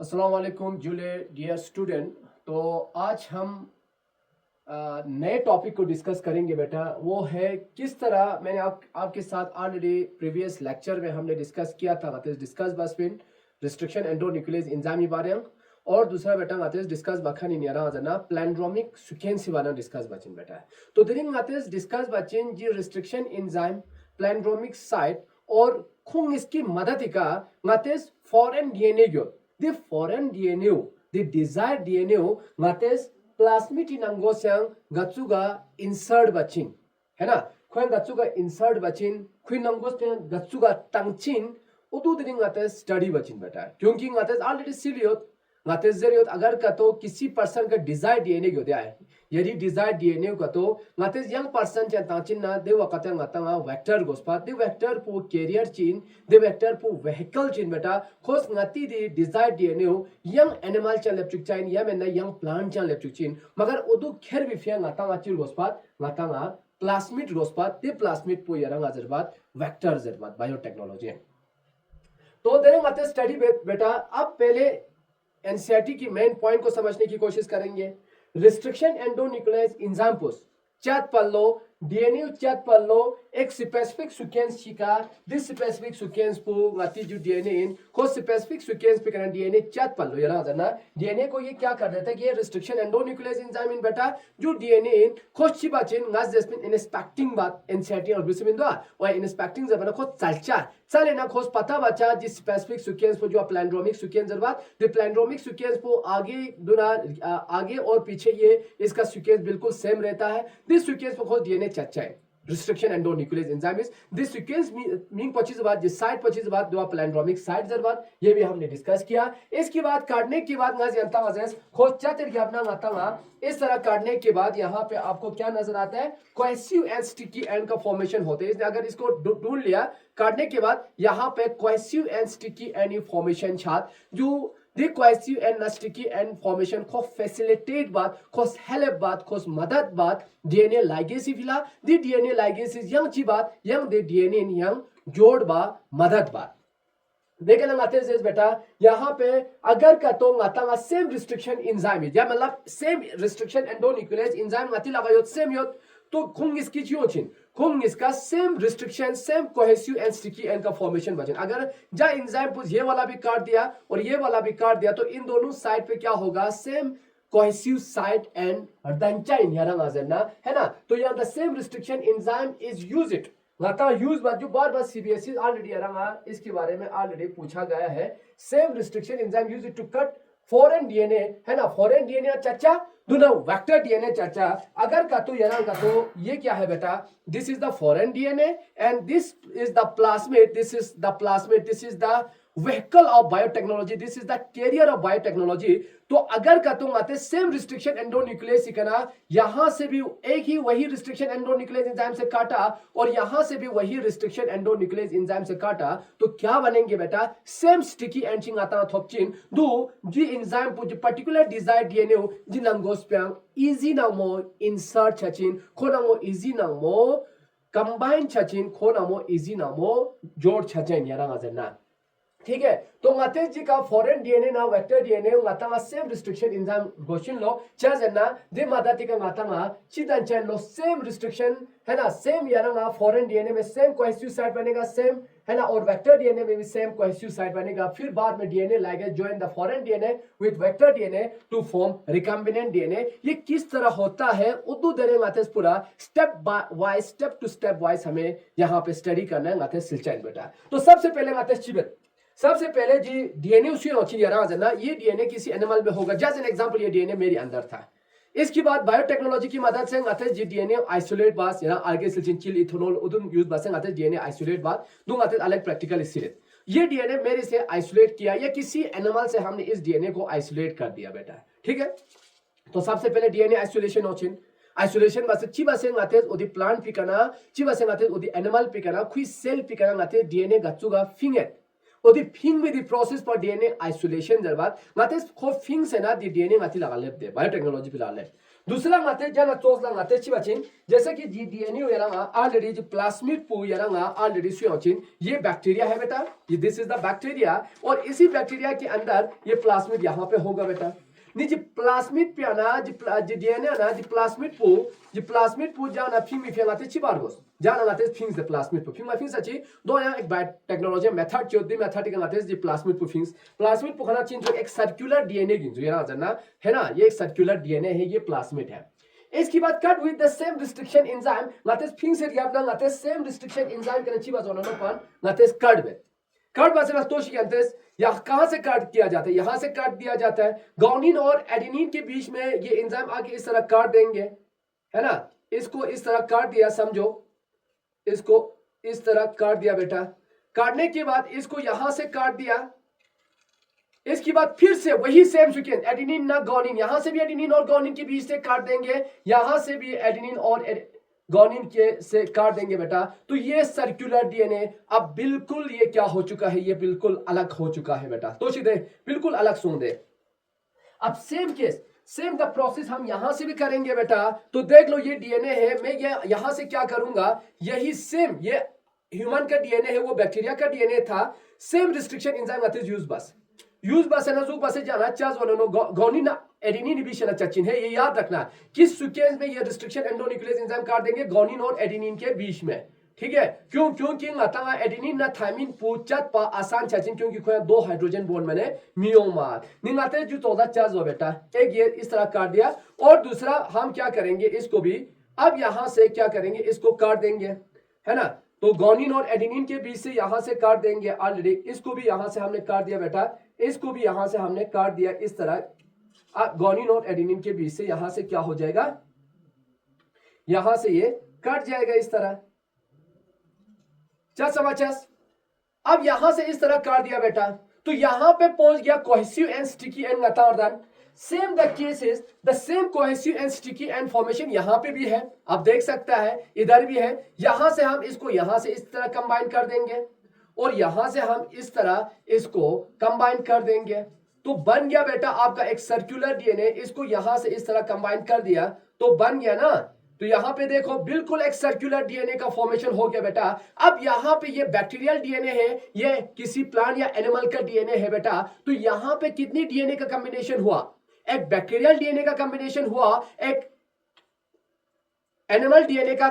अस्सलाम वालेकुम July dear student. तो आज हम नए टॉपिक को डिस्कस करेंगे बेटा। वो है किस तरह मैंने आपके साथ ऑलरेडी प्रीवियस लेक्चर में हमने डिस्कस किया था डिस्कस बसपिन रिस्ट्रिक्शन एंडोन्यूक्लियस एंजाइम बारे और दूसरा बेटा डिस्कस बखानी नियरा जना प्लैंड्रोमिक सीक्वेंस बारे डिस्कस बचिन बेटा। तो दिन डिस्कस बचिन जी रिस्ट्रिक्शन एंजाइम प्लैंड्रोमिक साइट और खुंग इसकी मदद का foreign DNA the foreign DNA, the desired DNA, ngates plasmid inango sang gatsuga insert bachin, है ना? खुन gatsuga insert bachin, खुन नंगो से gatsuga tangchin, उतु दिन ngates study bachin बेटा, क्योंकि ngates already सिलियोत, ngates जरियोत अगर का तो किसी पर्सन का desired DNA क्यों दिया है, यदि desired DNA का तो ngates young person चें tangchin ना दे वक़्त ngata vector गोस्पा, दे vector पु carrier चीन, दे vector पु vehicle चीन बेटा, खोस ngati दे desired DNA young animal चें lepchuk चाइन या में ना young plant चें lepchuk चीन, मगर उदु Kher विफिया ngata ngachil गोस्पा, ngata plasmid गोस्पा, दे plasmid पु यरंग आजरबाद vector जरबाद बायोटेक्नोलॉजी। तो देने ngate study बेटा अब पहले एनसीईआरटी की मेन पॉइंट को समझने की कोशिश करेंगे। रिस्ट्रिक्शन एंडोन्यूक्लियस एंजाइम पोस्ट चैट पल्लो डीएनए चैट पल्लो एक स्पेसिफिक सीक्वेंस छिका दिस स्पेसिफिक सीक्वेंस पु ngati जो डीएनए इन को स्पेसिफिक सीक्वेंस पे करना डीएनए चैट पल्लो यरा जना डीएनए को ये क्या कर देता है कि ये रिस्ट्रिक्शन एंडोन्यूक्लियस एंजाइम इन बेटा जो डीएनए इन खोज छिबाचिन ngaz जस्मिन इंस्पेक्टिंग बात एनसीईआरटी और बिसमिन दो और इंस्पेक्टिंग जब ना खोज चलचा चले ना खोज पता बचा जिस स्पेसिफिक सीक्वेंस पर जो प्लैंड्रोमिक सीक्वेंस जरबात द प्लैंड्रोमिक सीक्वेंस को आगे दुना आगे और पीछे ये इसका सीक्वेंस बिल्कुल सेम रहता है। दिस सीक्वेंस पर खोज डीएनए चर्चा है restriction endonuclease enzyme is this sequence mean 25 बाद जिस साइड 25 बाद दो प्लैंड्रोमिक साइड जरबात ये भी हमने डिस्कस किया। इसके बाद काटने के बाद ना जनता वजह खोज चातिर के अपना आता इस तरह काटने के बाद यहाँ पे आपको क्या नजर आता है कोहेसिव एंड स्टिकी एंड का फॉर्मेशन होते हैं। अगर इसको ढूंढ लिया काटने के बाद यहाँ पे cohesive and sticky end formation छात जो the cohesive and sticky end formation को facilitate बात को help बात को मदद बात DNA ligase फिला the DNA ligase yang ची बात yang the DNA yang जोड़ बा मदद बात देखे ना आते हैं बेटा यहाँ पे अगर का तो आता सेम रिस्ट्रिक्शन एंजाइम या मतलब सेम रिस्ट्रिक्शन एंडोन्यूक्लियस एंजाइम आती लगा यो सेम यो तो खुंग इसकी क्यों चिन खुंग इसका same restriction same cohesive and sticky and का फॉर्मेशन बचन अगर जा एंजाइम पुज ये वाला भी काट दिया और ये वाला भी काट दिया तो इन दोनों साइड पे क्या होगा सेम कोहेसिव साइड एंड अर्धंचा इन यारा है ना। तो यहाँ the same restriction enzyme is use it लाता यूज बात जो बार बार सीबीएसई ऑलरेडी इसके बारे में ऑलरेडी पूछा गया है। Same restriction enzyme use it to cut foreign DNA है ना फॉरेन डीएनए चर्चा दुना वेक्टर डीएनए चर्चा अगर का तो यार का तो ये क्या है बेटा this is the foreign DNA and this is the plasmid this is the plasmid this is the vehicle of biotechnology this is the carrier of biotechnology। तो अगर का तुम आते सेम रिस्ट्रिक्शन एंडोन्यूक्लियस सिखाना यहां से भी एक ही वही रिस्ट्रिक्शन एंडोन्यूक्लियस एंजाइम से काटा और यहां से भी वही रिस्ट्रिक्शन एंडोन्यूक्लियस एंजाइम से काटा तो क्या बनेंगे बेटा सेम स्टिकी एंचिंग आता थोपचिन दो जी एंजाइम पु जो पर्टिकुलर डिजायर्ड डीएनए जी नंगोस प्यांग इजी नामो इंसर्ट छचिन खोनामो इजी नामो कंबाइन छचिन खोनामो इजी नामो जोड़ छचिन यारा गजना ठीक है। तो माते जी का फॉरेन डीएनए ना वेक्टर डीएनए माता सेम रिस्ट्रिक्शन एंजाइम गोशन लो चाजना दे माता ती का माता चिदन चैन लो सेम रिस्ट्रिक्शन है ना सेम याना ना फॉरेन डीएनए में सेम कोहेसिव साइड बनेगा सेम है ना और वेक्टर डीएनए में भी सेम कोहेसिव साइड बनेगा फिर बाद में डीएनए लाएगा join the foreign DNA with vector DNA to form recombinant DNA. ये किस तरह होता है उर्दू दरे माते पूरा step by wise step to step wise हमें यहाँ पे स्टडी करना है माते सिलचैन बेटा। तो सबसे पहले माते चिबत सबसे पहले जी डीएनए उसी जना ये डीएनए किसी एनिमल में होगा जस्ट एन एग्जांपल ये डीएनए मेरे अंदर था। इसके बाद बायोटेक्नोलॉजी की मदद से आते जी डीएनए आइसोलेट बात याना आगे सिलचिन चिल इथेनॉल उदुन यूज बात से आते डीएनए आइसोलेट बात दूं आते अलग प्रैक्टिकल इससे ये डीएनए मेरे से आइसोलेट किया या किसी एनिमल से हमने इस डीएनए को आइसोलेट कर दिया बेटा ठीक है। तो सबसे पहले डीएनए आइसोलेशन होचिन आइसोलेशन बस चिबा से आते ओदी प्लांट पिकना चिबा से आते ओदी एनिमल पिकना खुई सेल पिकना आते डीएनए गच्चुगा फिंगे ओदी फिंग में दी प्रोसेस पर डीएनए आइसोलेशन जरबात माते खो फिंग से ना दी डीएनए माती लगा लेते बायोटेक्नोलॉजी पे ला ले दूसरा ngate jana tos la ngate chibachin जैसे कि जी डीएनए याना ऑलरेडी जो प्लाज्मिड पू याना ऑलरेडी सुयोचिन ये बैक्टीरिया है बेटा, ये दिस इज द बैक्टीरिया और इसी बैक्टीरिया के अंदर ये प्लाज्मिड यहाँ पे होगा बेटा। नी जी प्लाज्मिड पे आना जी डीएनए ना जी प्लाज्मिड पू जाना फिंग में फेंगाते चिबारगोस जाना गाते फिंग्स द प्लाज्मिड पू फिंग में फिंग्स अच्छी दो यहाँ एक बायो टेक्नोलॉजी मेथड जो दी मेथड के गाते जी प्लाज्मिड पू खाना चीन जो एक सर्कुलर डीएनए गिंजो याना जानना है ना, ये एक सर्कुलर डीएनए है, ये प्लाज्मिड है। इसके बाद cut with the same restriction enzyme गाते फिंग से याद ना गाते सेम रिस्ट्रिक्शन एंजाइम के चिबा जोना नो पान गाते कट बस ना तोशी अंतस या कहां से काट किया जाता है, यहां से काट दिया जाता है। गाउनिन और एडेनिन के बीच में ये एंजाइम आके इस तरह काट देंगे, है ना, इसको इस तरह काट दिया, समझो इसको इस तरह काट दिया बेटा। काटने के बाद इसको यहां से काट दिया, इसके बाद फिर से वही सेम सीक्वेंस एडेनिन ना गाउनिन, यहां से भी एडेनिन और गाउनिन के बीच से काट देंगे, यहां से भी एडेनिन और गाउनिन के से काट देंगे बेटा। तो ये सर्कुलर डीएनए अब बिल्कुल ये क्या हो चुका है, ये बिल्कुल अलग हो चुका है बेटा। तो सीधे बिल्कुल अलग सुन दे। अब same case same the process हम यहां से भी करेंगे बेटा। तो देख लो ये डीएनए है, मैं ये यहां से क्या करूंगा, यही सेम ये ह्यूमन का डीएनए है, वो बैक्टीरिया का डीएनए था। सेम रिस्ट्रिक्शन एंजाइम आते यूज बस है ना, जो बस जाना चास वालों गाउनिन एडेनिन भी शना चचिन है, ये याद रखना किस सीक्वेंस में ये रिस्ट्रिक्शन एंडोन्यूक्लियस एंजाइम काट देंगे गाउनिन और एडेनिन के बीच में, ठीक है। क्योंकि ngata एडेनिन ना थायमिन पूछत पा आसान चचिन, क्योंकि कोई दो हाइड्रोजन बॉन्ड मैंने मियोमार निंगाते जो तोदा चास हो बेटा। एक ये इस तरह काट दिया और दूसरा हम क्या करेंगे, इसको भी अब यहां से क्या करेंगे, इसको काट देंगे, है ना। तो गाउनिन और एडेनिन के बीच से यहां से काट देंगे ऑलरेडी, इसको भी यहां से हमने काट दिया बेटा, इसको भी यहां से हमने काट दिया इस तरह। गाउनिन और एडेनिन के बीच से यहां से क्या हो जाएगा, यहां से ये कट जाएगा इस तरह। चल समझ। अब यहां से इस तरह काट दिया बेटा, तो यहां पे पहुंच गया कोहेसिव एंड स्टिकी एंड नतारदान। Same the cases the same cohesive and sticky end formation यहां पे भी है, आप देख सकता है इधर भी है। यहां से हम इसको यहां से इस तरह कंबाइन कर देंगे और यहां से हम इस तरह इसको कंबाइन कर देंगे, तो बन गया बेटा आपका एक सर्कुलर डीएनए। इसको यहां से इस तरह कंबाइन कर दिया तो बन गया ना। तो यहां पे देखो बिल्कुल एक सर्कुलर डीएनए का फॉर्मेशन हो गया बेटा। अब यहां पे ये बैक्टीरियल डीएनए है, ये किसी प्लांट या एनिमल का डीएनए है बेटा। तो यहां पे कितनी डीएनए का कॉम्बिनेशन हुआ, एक बैक्टीरियल डीएनए का कॉम्बिनेशन हुआ, एक एनिमल डीएनए का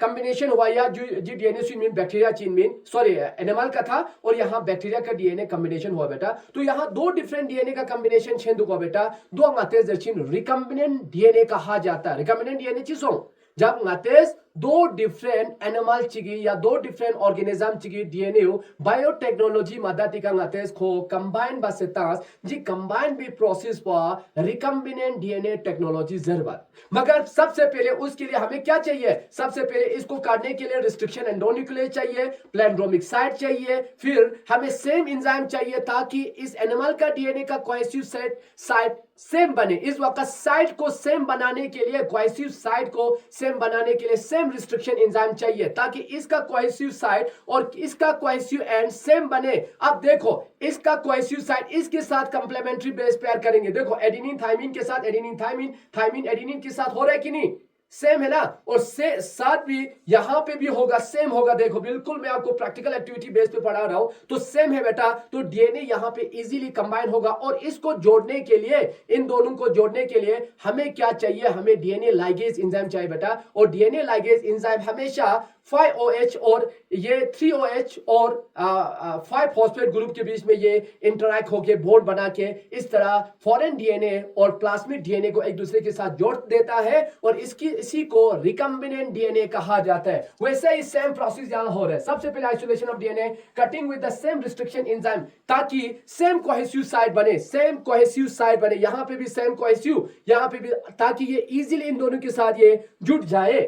कॉम्बिनेशन हुआ, या जो डीएनए चीन मीन बैक्टीरिया चीन मीन सॉरी एनिमल का था और यहां बैक्टीरिया का डीएनए कॉम्बिनेशन हुआ बेटा। तो यहां दो डिफरेंट डीएनए का कॉम्बिनेशन छेद हुआ बेटा। दो अंगाते जर्चिन रिकम्बिनेंट डीएनए कहा जाता है। रिकम्बिनेंट डीएनए चीजों जब अंगातेस दो डिफरेंट एनिमल चिगी या दो different organism Chigi DNA biotechnology मदद का अंगातेस को कंबाइन बसेतास जी कंबाइन भी प्रोसेस पर रिकम्बिनेंट डीएनए टेक्नोलॉजी जरूरत। मगर सबसे पहले उसके लिए हमें क्या चाहिए, सबसे पहले इसको काटने के लिए रिस्ट्रिक्शन एंडोन्यूक्लियस चाहिए, प्लेंड्रोमिक साइट चाहिए, फिर हमें सेम एंजाइम चाहिए ताकि इस एनिमल का डीएनए का कोहेसिव साइट सेम बने। इस वक्त साइट को सेम बनाने के लिए, कोहेसिव साइट को सेम बनाने के लिए सेम रिस्ट्रिक्शन एंजाइम चाहिए ताकि इसका कोहेसिव साइट और इसका कोहेसिव एंड सेम बने। अब देखो इसका कोहेसिव साइट इसके साथ कंप्लीमेंट्री बेस पेयर करेंगे। देखो एडेनिन थायमिन के साथ एडेनिन थायमिन, थायमिन एडेनिन के साथ हो रहा है कि नहीं, सेम है ना। और से साथ भी यहां पे भी होगा, सेम होगा। देखो बिल्कुल मैं आपको प्रैक्टिकल एक्टिविटी बेस पे पढ़ा रहा हूं, तो सेम है बेटा। तो डीएनए यहां पे इजीली कंबाइन होगा और इसको जोड़ने के लिए, इन दोनों को जोड़ने के लिए हमें क्या चाहिए, हमें डीएनए लाइगेज एंजाइम चाहिए बेटा। और डीएनए लाइगेज एंजाइम हमेशा 5OH और ये 3OH और 5 फॉस्फेट ग्रुप के बीच में ये इंटरैक्ट होके बॉन्ड बना के इस तरह फॉरेन डीएनए और प्लाज्मिड डीएनए को एक दूसरे के साथ जोड़ देता है और इसी को रिकम्बिनेंट डीएनए कहा जाता है। वैसे ही सेम प्रोसेस यहां हो रहा है। सबसे पहले isolation of DNA, cutting with the same restriction enzyme ताकि सेम कोहेसिव साइट बने, सेम कोहेसिव साइट बने। यहां पे भी सेम कोहेसिव, यहां पे भी, ताकि ये इजीली इन दोनों के साथ ये जुड़ जाए।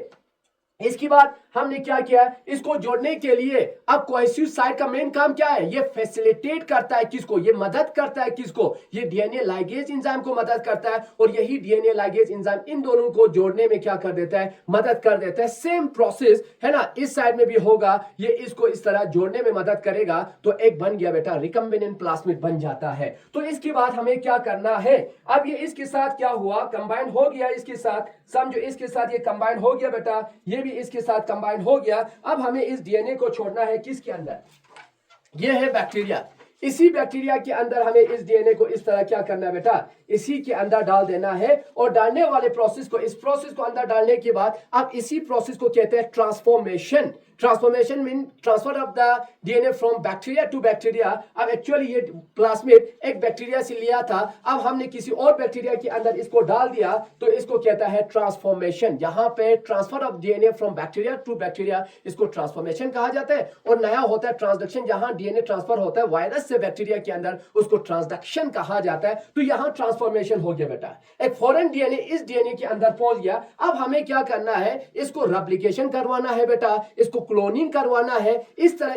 इसके बाद हमने क्या किया, इसको जोड़ने के लिए अब कोहेसिव साइट का मेन काम क्या है, ये फैसिलिटेट करता है किसको, ये मदद करता है किसको, ये डीएनए लाइगेज एंजाइम को मदद करता है, और यही डीएनए लाइगेज एंजाइम इन दोनों को जोड़ने में क्या कर देता है, मदद कर देता है। सेम प्रोसेस है ना, इस साइड में भी होगा, ये इसको इस तरह जोड़ने में मदद करेगा, तो एक बन गया बेटा रिकम्बिनेंट प्लास्मिड बन जाता है। तो इसके बाद हमें क्या करना है, अब ये इसके साथ क्या हुआ, कंबाइन हो गया इसके साथ, समझो इसके साथ ये कंबाइन हो गया बेटा, ये भी इसके साथ कंबाइन हो गया। अब हमें इस डीएनए को छोड़ना है किसके अंदर, ये है बैक्टीरिया, इसी बैक्टीरिया के अंदर हमें इस डीएनए को इस तरह क्या करना है बेटा, इसी के अंदर डाल देना है, और डालने वाले प्रोसेस को, इस प्रोसेस को अंदर डालने के बाद अब इसी प्रोसेस को कहते हैं transformation. Transformation mean transfer of the DNA from bacteria to bacteria. अब एक्चुअली ये प्लास्मिड एक बैक्टीरिया से लिया था, अब हमने किसी और बैक्टीरिया के अंदर इसको डाल दिया, तो इसको कहता है ट्रांसफॉर्मेशन। यहाँ पे transfer of DNA from bacteria to bacteria, इसको ट्रांसफॉर्मेशन कहा जाता है। और नया होता है ट्रांसडक्शन, जहां डीएनए ट्रांसफर होता है वायरस से बैक्टीरिया के अंदर, उसको ट्रांसडक्शन कहा जाता है। तो यहां ट्रांसफॉर्मेशन हो गया बेटा, एक फॉरेन डीएनए इस डीएनए के अंदर पहुंच गया। अब हमें क्या करना है, इसको रेप्लिकेशन करवाना है बेटा, इसको क्लोनिंग करवाना है। इस तरह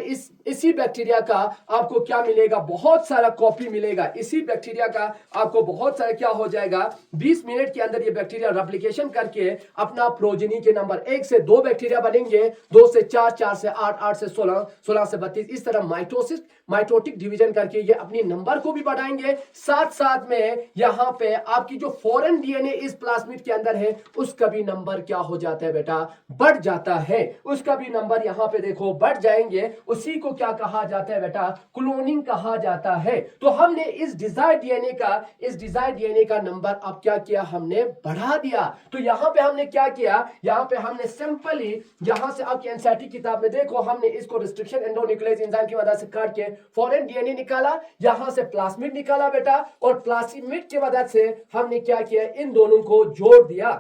इसी बैक्टीरिया का आपको क्या मिलेगा, बहुत सारा कॉपी मिलेगा, इसी बैक्टीरिया का आपको बहुत सारा क्या हो जाएगा, 20 मिनट के अंदर ये बैक्टीरिया रेप्लिकेशन करके अपना प्रोजेनी के नंबर 1 से 2 बैक्टीरिया बनेंगे, 2 से 4, 4 से 8, 8 से 16, 16 से 32, इस तरह माइटोटिक डिवीजन करके ये अपनी नंबर को भी बढ़ाएंगे। साथ साथ में यहां पे आपकी जो फॉरेन डीएनए इस प्लास्मिड के अंदर है, उसका भी नंबर क्या हो जाता है बेटा, बढ़ जाता है, उसका भी नंबर यहां पे देखो बढ़ जाएंगे। उसी को क्या कहा जाता है बेटा, क्लोनिंग कहा जाता है। तो हमने इस डिजायर्ड डीएनए का नंबर अब क्या किया, हमने बढ़ा दिया। तो यहां पे हमने क्या किया, यहां पे हमने सिंपली यहां से आपकी एनसीईआरटी किताब में देखो, हमने इसको रिस्ट्रिक्शन एंडोन्यूक्लियस एंजाइम की मदद से काट के फॉरेन डीएनए निकाला, यहां से प्लास्मिड निकाला बेटा, और प्लास्मिड की मदद से हमने क्या किया, इन दोनों को जोड़ दिया।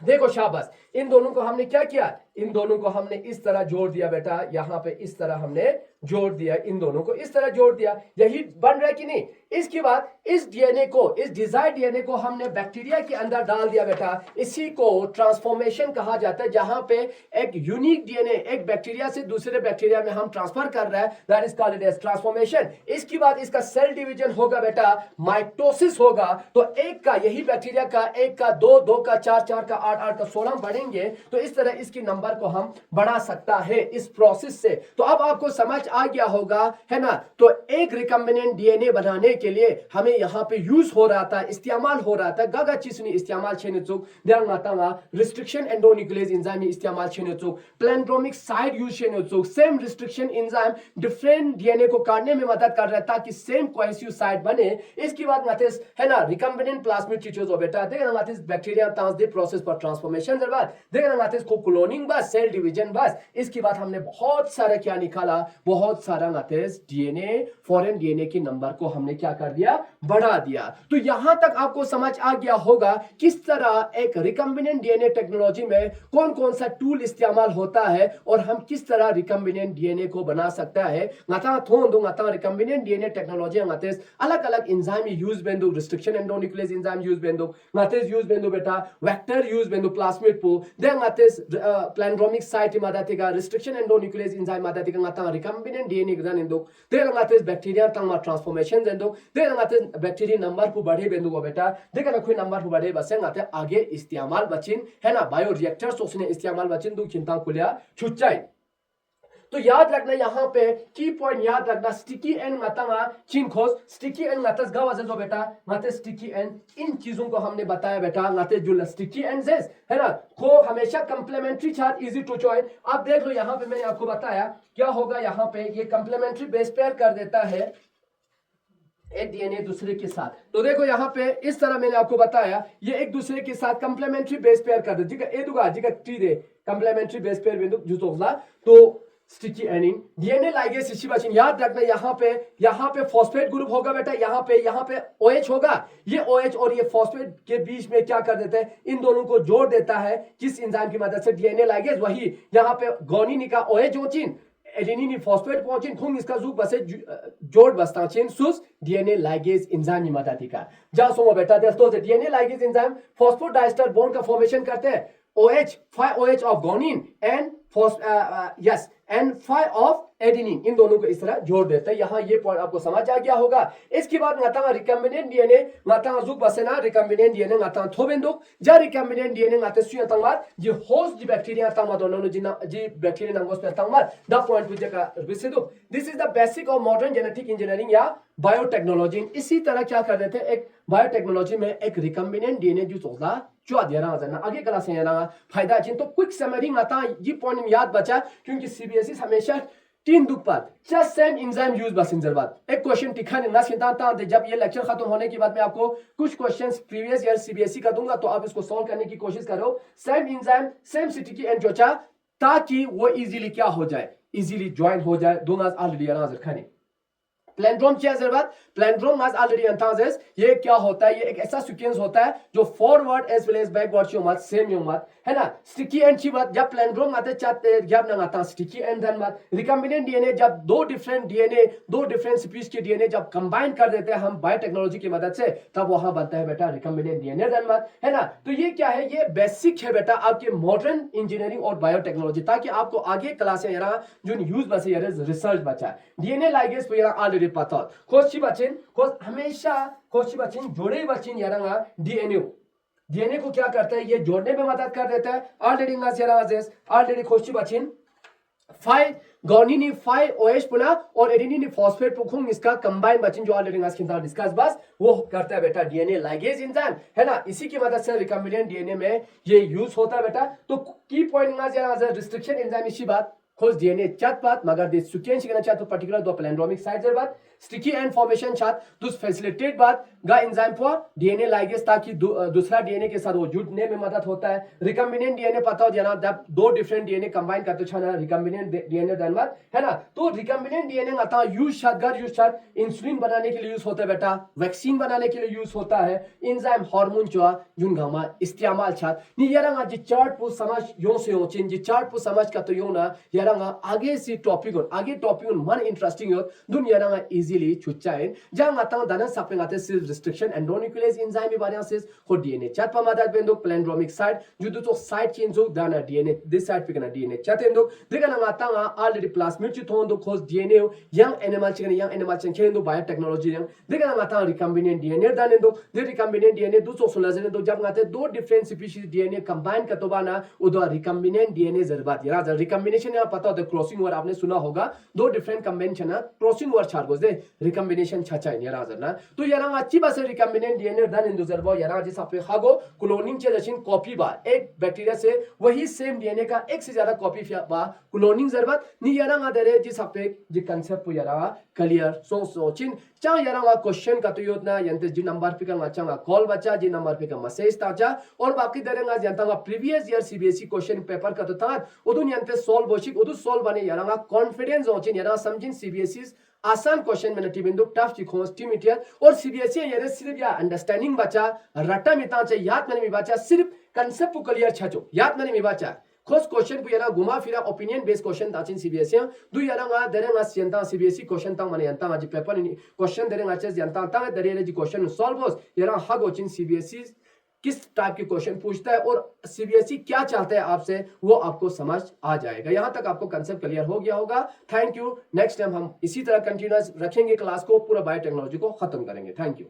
देखो शाबाश, इन दोनों को हमने क्या किया, इन दोनों को हमने इस तरह जोड़ दिया बेटा, यहां पे इस तरह हमने जोड़ दिया, इन दोनों को इस तरह जोड़ दिया। यही बन रहा है कि नहीं। इसके बाद इस डीएनए को, इस डिजायर्ड डीएनए को हमने बैक्टीरिया के अंदर डाल दिया बेटा, इसी को ट्रांसफॉर्मेशन कहा जाता है, जहां पे एक यूनिक डीएनए एक बैक्टीरिया से दूसरे बैक्टीरिया में हम ट्रांसफर कर रहे हैं, that is called as transformation. इसके बाद इसका सेल डिवीजन होगा बेटा, माइटोसिस होगा। तो एक का, यही बैक्टीरिया का, एक का 2, 2 का 4, 4 का 8, 8 का 16 बढ़ेंगे। तो इस तरह इसकी नंबर को हम बढ़ा सकता है इस प्रोसेस से। तो अब आपको समझ आ गया होगा, है ना। तो एक रिकम्बिनेंट डीएनए बनाने के लिए हमें यहां पे यूज हो रहा था, इस्तेमाल हो रहा था, गागा चीज ने इस्तेमाल छेने चुक ध्यान मातांगा, रिस्ट्रिक्शन एंडोन्यूक्लियस एंजाइम इस्तेमाल छेने चुक, प्लेंड्रोमिक साइड यूज छेने चुक। Same restriction enzyme different DNA को काटने में मदद कर रहा है ताकि सेम कोहेसिव साइड बने। इसके बाद नातेस है ना रिकम्बिनेंट प्लास्मिड चीजों जो बेटा देखना नातेस बैक्टीरिया तांस दे प्रोसेस पर ट्रांसफॉर्मेशन के बाद देखना नातेस को क्लोनिंग बस, सेल डिवीजन बस। इसके बाद हमने बहुत सारा क्या निकाला, बहुत सारा नातेस डीएनए, फॉरेन डीएनए के नंबर को हमने क्या कर दिया, बढ़ा दिया। तो यहां तक आपको समझ आ गया होगा किस तरह एक रिकम्बिनेंट डीएनए टेक्नोलॉजी में कौन कौन सा टूल इस्तेमाल होता है और हम किस तरह रिकम्बिनेंट डीएनए को बना सकता है। ngata thon do ngata recombinant DNA technology ngates अलग अलग एंजाइम यूज बेंदु, रिस्ट्रिक्शन एंडोन्यूक्लियस एंजाइम यूज बेंदु, ngates यूज बेंदु बेटा, वेक्टर यूज बेंदु प्लास्मिड पो दे ngates प्लेंड्रोमिक साइट मादातिगा, रिस्ट्रिक्शन एंडोन्यूक्लियस एंजाइम मादातिगा ngata recombinant DNA गदन इंदु दे ngates बैक्टीरिया तंग ट्रांसफॉर्मेशन देंदु दे ngates बैक्टीरिया नंबर को बढ़े बेंदु को बेटा देखा ना कोई नंबर को बढ़े बसे ngate आगे इस्तेमाल बचिन है ना, बायो रिएक्टर्स उसने इस्तेमाल बचिन दु चिंता कुलिया छुच्चाई। तो याद रखना यहाँ पे की पॉइंट याद रखना, स्टिकी एंड मातांगा चिंखोस, स्टिकी एंड मातस गावाजे जो बेटा माते स्टिकी एंड, इन चीजों को हमने बताया बेटा माते जो स्टिकी एंड है ना को हमेशा complementary chart easy to join. आप देख लो यहाँ पे मैंने आपको बताया क्या होगा, यहाँ पे ये कंप्लीमेंट्री बेस पेयर कर देता है एक डीएनए दूसरे के साथ। तो देखो यहाँ पे इस तरह मैंने आपको बताया ये एक दूसरे के साथ कंप्लीमेंट्री बेस पेयर कर दे जी का ए दुगा जी का टी दे कंप्लीमेंट्री बेस पेयर बिंदु जुतोगला। तो स्टिकी एनिन डीएनए लाइगेज सिचुएशन याद रखना, यहाँ पे फॉस्फेट ग्रुप होगा बेटा, यहाँ पे OH होगा, ये OH और ये फॉस्फेट के बीच में क्या कर देते हैं, इन दोनों को जोड़ देता है किस एंजाइम की मदद से, डीएनए लाइगेज। वही यहाँ पे गोनिनी का OH जोचिन एडेनिन फॉस्फेट पहुंचिन खुंग इसका जुग बसे जोड़ बसता चेन सुस डीएनए लाइगेज एंजाइम की मदद का जा सोमो बेटा दोस्तों DNA ligase enzyme phosphodiester bond का फॉर्मेशन करते हैं OH, 5 OH of guanine and and 5 of adenine, इन दोनों को इस तरह जोड़ देते हैं। यहाँ ये पॉइंट आपको समझ आ गया होगा। इसके बाद ngata रिकम्बिनेंट डीएनए ngata जुक बसेना रिकम्बिनेंट डीएनए ngata थोबेंदुक जा रिकम्बिनेंट डीएनए ngata सुया तंगमात जी होस्ट जी बैक्टीरिया तंगमा दोनों जी बैक्टीरिया नंगोस पे तंगमात द पॉइंट पुजे का विसिदु। This is the basic of modern genetic engineering या बायोटेक्नोलॉजी। इसी तरह क्या कर देते हैं, एक बायोटेक्नोलॉजी में एक रिकम्बिनेंट डीएनए जो चोला जो दिया रहा आगे क्लास में ना फायदा चिन तो क्विक समरी ngata ये पॉइंट याद बचा, क्योंकि सीबीएसई हमेशा 3 दुख बाद जस्ट सेम एंजाइम यूज बस इंजर बाद एक क्वेश्चन टिखा ने ना सिद्धांत। जब ये लेक्चर खत्म होने के बाद मैं आपको कुछ क्वेश्चंस प्रीवियस ईयर सीबीएसई का दूंगा, तो आप इसको सॉल्व करने की कोशिश करो। Same enzyme same sticky end जोचा, ताकि वो इजीली क्या हो जाए, इजीली ज्वाइन हो जाए। दूंगा ऑलरेडी आंसर खाने प्लेंड्रोम क्या जरूरत, प्लेंड्रोम आज ऑलरेडी अंताजेस ये क्या होता है, ये एक ऐसा सीक्वेंस होता है जो forward as well as backward जो मत सेम यो मत है ना। स्टिकी एंड की बात जब प्लेंड्रोम आते चाहते जब ना आता स्टिकी एंड धन मत रिकम्बिनेंट डीएनए जब दो डिफरेंट स्पीशीज के डीएनए जब कंबाइन कर देते हैं हम बायोटेक्नोलॉजी की मदद से, तब वहां बनता है बेटा रिकम्बिनेंट डीएनए धन मत है ना। तो ये क्या है, ये बेसिक है बेटा आपके मॉडर्न इंजीनियरिंग और बायोटेक्नोलॉजी, ताकि आपको आगे क्लास में यार जो यूज बचे यार रिसर्च बचा डीएनए लाइगेज पे यार ऑलरेडी पता खोज बचिन खोज हमेशा खोज बचिन जोड़े बचिन यारंगा डीएनए को क्या करता है, ये जोड़ने में मदद कर देता है। ऑलरेडी खोज बचिन 5 गॉनिनी 5 OH पुना और एडेनिन फॉस्फेट पुखुंग इसका कंबाइन बचिन जो ऑलरेडी डिस्कस बस वो करता है बेटा डीएनए लाइगेज एंजाइम है ना। इसी की मदद से रिकम्बिनेंट डीएनए में ये यूज होता है बेटा। तो की पॉइंट रिस्ट्रिक्शन एंजाइम इसी बात खोज डीएनए चात बात मगर दे सीक्वेंस करना चाहते पर्टिकुलर दो प्लेंड्रोमिक साइट बात स्टिकी एंड फॉर्मेशन चात दुस फैसिलिटेट बात गा एंजाइम फॉर डीएनए लाइगेज, ताकि दूसरा डीएनए के साथ वो जुड़ने में मदद होता है। रिकम्बिनेंट डीएनए पता हो जना जब दो डिफरेंट डीएनए कंबाइन करते छना रिकम्बिनेंट डीएनए धनबाद है ना। तो रिकम्बिनेंट डीएनए आता यूज इंसुलिन बनाने के लिए यूज होता है बेटा, वैक्सीन बनाने के लिए यूज होता है, एंजाइम हार्मोन जो जुन गामा इस्तेमाल छात नि यारंगा जी चार्ट पु समझ यो से हो चिन जी चार्ट पु समझ का तो यो ना यारंगा आगे से टॉपिक मन इंटरेस्टिंग हो दुन यारंगा इजीली छुच्चाइन जहां आता दाना सापेंग आते सिर्फ रिस्ट्रिक्शन एंडोन्यूक्लियस एंजाइम में बारे से हो डीएनए चार्ट पर मदद बेंदो प्लेंड्रोमिक साइट जो तो साइट चेंज हो दाना डीएनए दिस साइट पे कना डीएनए चातेंदो देखा ना आता ऑलरेडी प्लास्मिड ची थोंदो खोज DNA young animal change biotechnology young देखा ना आता रिकम्बिनेंट डीएनए दानेंदो दे रिकम्बिनेंट डीएनए दुसो सुलाजने दो जब आते दो डिफरेंट स्पीशीज डीएनए कंबाइन का तो बाना उदो रिकम्बिनेंट डीएनए जरबात यार रिकम्बिनेशन या पता होता है क्रॉसिंग वर्ड आपने सुना होगा, दो डिफरेंट कंबाइनेशन ना क्रॉसिंग वर्ड छाड़ दे रिकम्बिनेशन छाचा है यार आजर ना। तो यार अच्छी बात है रिकम्बिनेंट डीएनए दान इंदो जरबो यार जिस आपे खागो क्लोनिंग चे जशिन कॉपी बा एक बैक्टीरिया से वही सेम डीएनए का एक से ज्यादा कॉपी बा क्लोनिंग जरबत नि यार आदरे जिस आपे जी कांसेप्ट यार क्लियर सो चिन चा यार क्वेश्चन का तो योजना यंते जी नंबर पे का चा कॉल बचा जी नंबर पे का मैसेज ताजा और बाकी दरेंगा जनता previous year CBSE question paper का तो था उदुन यंते सॉल्व बोशिक उदु सॉल्व बने यार कॉन्फिडेंस होचिन यार समझिन सीबीएसई आसान क्वेश्चन में नटी बिंदु टफ चिखोस टीमिटियर और सीबीएसई यार सिर्फ या अंडरस्टैंडिंग बचा रटा मिता चे याद मैंने बचा सिर्फ कांसेप्ट क्लियर छचो याद मैंने बचा खोज क्वेश्चन को यारा घुमा फिरा ओपिनियन बेस्ड क्वेश्चन ताचिन सीबीएसई दु यारा दरेंगा सियंता सीबीएसई क्वेश्चन ता माने यंता जी पेपर नि क्वेश्चन दरेंगा चेस यंता ता दरेले जी क्वेश्चन सॉल्व होस यारा हगोचिन सीबीएसई किस टाइप के क्वेश्चन पूछता है और सीबीएसई क्या चाहता है आपसे वो आपको समझ आ जाएगा। यहां तक आपको कांसेप्ट क्लियर हो गया होगा। Thank you. नेक्स्ट टाइम हम इसी तरह कंटिन्यूअस रखेंगे क्लास को, पूरा बायोटेक्नोलॉजी को खत्म करेंगे। Thank you.